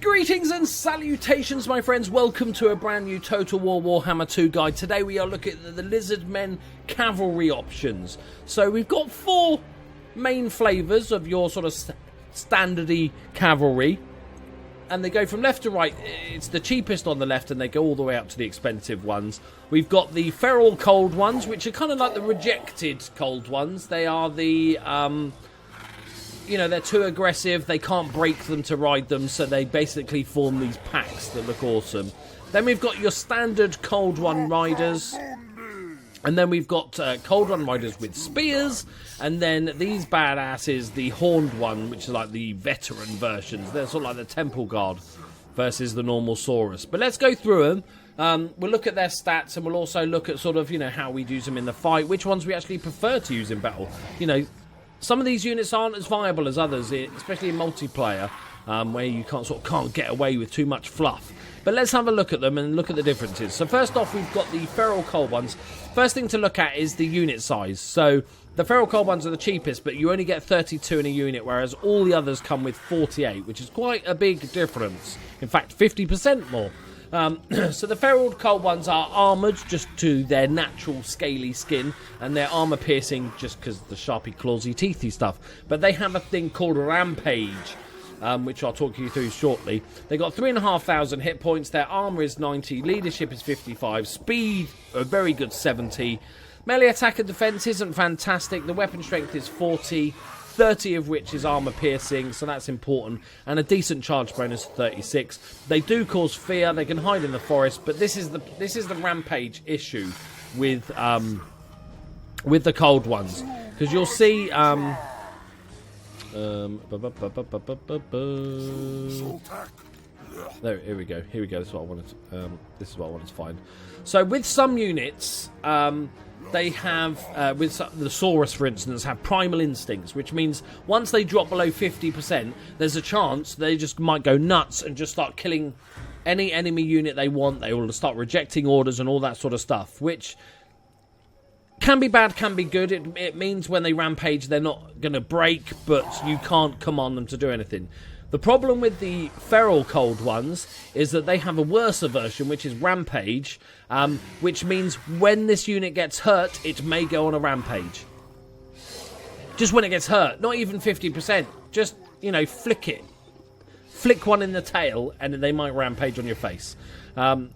Greetings and salutations, my friends. Welcome to a brand new Total War Warhammer 2 guide. Today we are looking at the Lizardmen cavalry options. So we've got four main flavours of your sort of standardy cavalry. And they go from left to right. It's the cheapest on the left and they go all the way up to the expensive ones. We've got the feral cold ones, which are kind of like the rejected cold ones. They are the... you know, they're too aggressive, they can't break them to ride them, so they basically form these packs that look awesome. Then we've got your standard Cold One riders, and then we've got Cold One riders with spears, and then these badasses, the Horned One, which is like the veteran versions. They're sort of like the Temple Guard versus the normal Saurus. But let's go through them. We'll look at their stats, and we'll also look at sort of, you know, how we use them in the fight, which ones we actually prefer to use in battle. You know, some of these units aren't as viable as others, especially in multiplayer, where you can't get away with too much fluff. But let's have a look at them and look at the differences. So first off, we've got the feral cold ones. First thing to look at is the unit size. So the feral cold ones are the cheapest, but you only get 32 in a unit, whereas all the others come with 48, which is quite a big difference. In fact, 50% more. So the feral cold ones are armoured just to their natural scaly skin, and they're armour piercing just because the sharpy, clawsy, teethy stuff. But they have a thing called Rampage, which I'll talk you through shortly. They got 3,500 hit points, their armour is 90, leadership is 55, speed a very good 70. Melee attack and defence isn't fantastic, the weapon strength is 40, 30 of which is armour piercing, so that's important, and a decent charge bonus of 36. They do cause fear, they can hide in the forest, but this is the rampage issue with the cold ones, because you'll see there, here we go. This is what I wanted to find. So with some units, they have, with the Saurus, for instance, have primal instincts, which means once they drop below 50%, there's a chance they just might go nuts and just start killing any enemy unit they want. They will start rejecting orders and all that sort of stuff, which can be bad, can be good. It means when they rampage, they're not going to break, but you can't command them to do anything. The problem with the feral cold ones is that they have a worse version, which is Rampage, which means when this unit gets hurt, it may go on a rampage. Just when it gets hurt, not even 50%. Just, you know, flick it. Flick one in the tail, and they might rampage on your face. So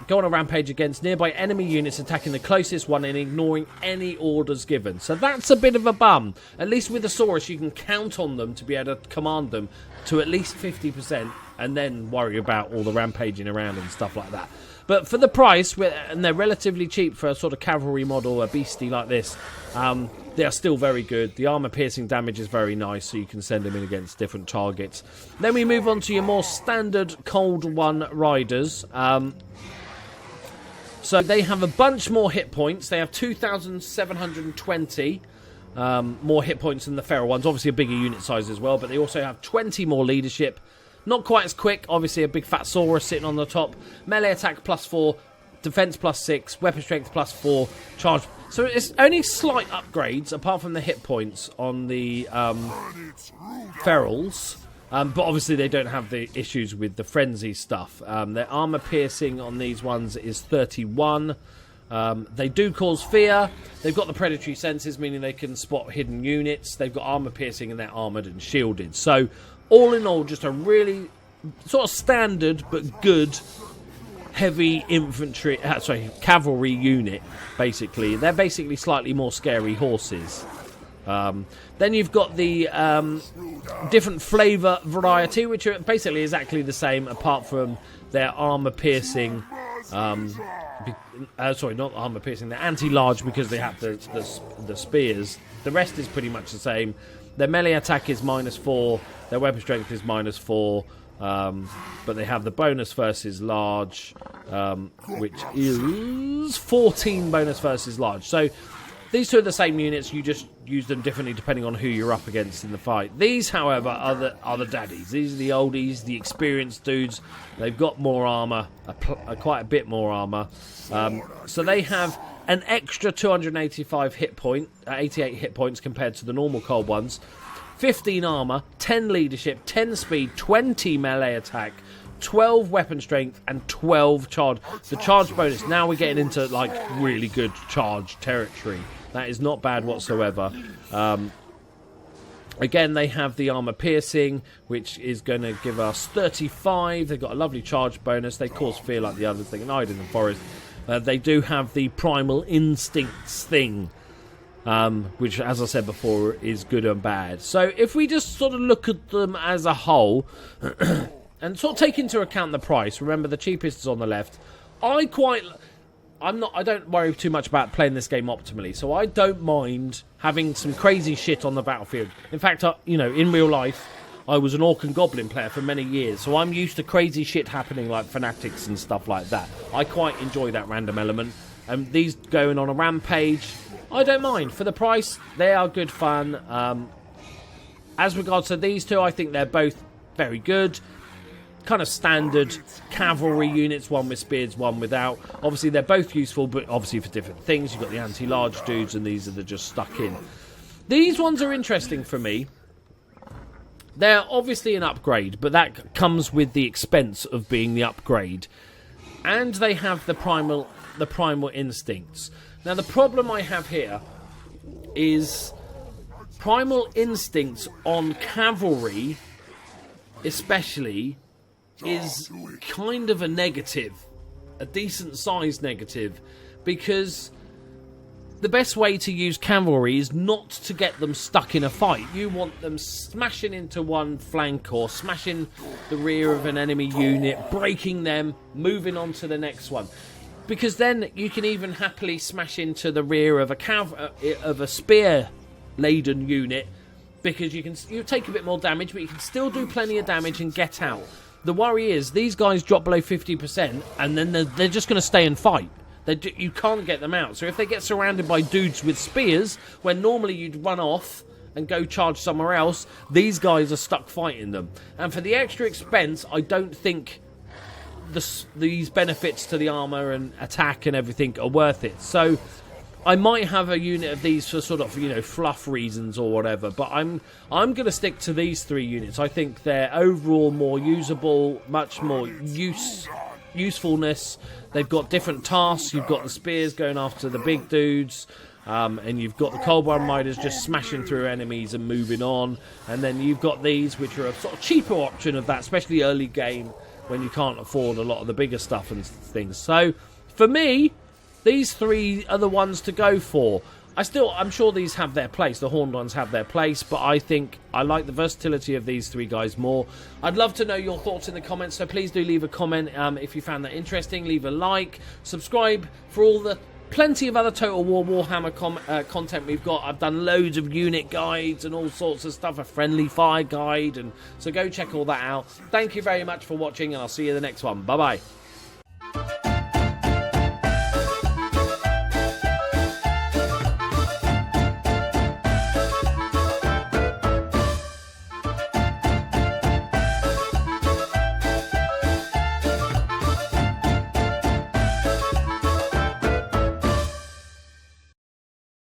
go on a rampage against nearby enemy units, attacking the closest one and ignoring any orders given. So that's a bit of a bum. At least with the Saurus, you can count on them to be able to command them to at least 50%, and then worry about all the rampaging around and stuff like that. But for the price, and they're relatively cheap for a sort of cavalry model, a beastie like this, they are still very good. The armour-piercing damage is very nice, so you can send them in against different targets. Then we move on to your more standard Cold One riders. So they have a bunch more hit points. They have 2,720 more hit points than the feral ones. Obviously a bigger unit size as well, but they also have 20 more leadership. Not quite as quick, obviously a big fat Saurus sitting on the top. Melee attack +4, defense +6, weapon strength +4, charge. So it's only slight upgrades, apart from the hit points on the ferals. But obviously they don't have the issues with the frenzy stuff. Their armor piercing on these ones is 31. They do cause fear. They've got the predatory senses, meaning they can spot hidden units. They've got armor piercing and they're armored and shielded. So all in all, just a really sort of standard but good heavy infantry, cavalry unit, basically. They're basically slightly more scary horses. Then you've got the different flavour variety, which are basically exactly the same, apart from their armour piercing. Sorry, not armour piercing. They're anti-large because they have the spears. The rest is pretty much the same. Their melee attack is -4. Their weapon strength is -4. But they have the bonus versus large, which is 14 bonus versus large. So these two are the same units, you just use them differently depending on who you're up against in the fight. These, however, are the daddies. These are the oldies, the experienced dudes. They've got more armour, quite a bit more armour. So they have an extra 285 hit point, 88 hit points compared to the normal cold ones. 15 armor, 10 leadership, 10 speed, 20 melee attack, 12 weapon strength, and 12 charge. The charge bonus, now we're getting into like really good charge territory. That is not bad whatsoever. Again, they have the armor piercing, which is going to give us 35. They've got a lovely charge bonus. They cause fear like the others. They can hide in the forest. They do have the primal instincts thing, which, as I said before, is good and bad. So if we just sort of look at them as a whole and sort of take into account the price, remember the cheapest is on the left. I don't worry too much about playing this game optimally, so I don't mind having some crazy shit on the battlefield. In fact, in real life, I was an Orc and Goblin player for many years, so I'm used to crazy shit happening like fanatics and stuff like that. I quite enjoy that random element. And these going on a rampage, I don't mind. For the price, they are good fun. As regards to these two, I think they're both very good. Kind of standard cavalry units, one with spears, one without. Obviously, they're both useful, but obviously for different things. You've got the anti-large dudes, and these are the just stuck in. These ones are interesting for me. They're obviously an upgrade, but that comes with the expense of being the upgrade. And they have the primal instincts. Now, the problem I have here is primal instincts on cavalry, especially, is kind of a negative, a decent sized negative, because the best way to use cavalry is not to get them stuck in a fight. You want them smashing into one flank or smashing the rear of an enemy unit, breaking them, moving on to the next one. Because then you can even happily smash into the rear of a spear-laden unit, because you take a bit more damage, but you can still do plenty of damage and get out. The worry is these guys drop below 50%, and then they're just going to stay and fight. You can't get them out. So if they get surrounded by dudes with spears, when normally you'd run off and go charge somewhere else, these guys are stuck fighting them. And for the extra expense, I don't think these benefits to the armor and attack and everything are worth it. So I might have a unit of these for sort of, fluff reasons or whatever, but I'm going to stick to these three units. I think they're overall more usable, much more usefulness. They've got different tasks. You've got the spears going after the big dudes, and you've got the Cold One Riders just smashing through enemies and moving on. And then you've got these, which are a sort of cheaper option of that, especially early game when you can't afford a lot of the bigger stuff and things. So for me, these three are the ones to go for. I'm sure these have their place. The horned ones have their place, but I think I like the versatility of these three guys more. I'd love to know your thoughts in the comments, so please do leave a comment if you found that interesting. Leave a like, subscribe for all the plenty of other Total War Warhammer content we've got. I've done loads of unit guides and all sorts of stuff, a friendly fire guide, and so go check all that out. Thank you very much for watching, and I'll see you in the next one. Bye bye.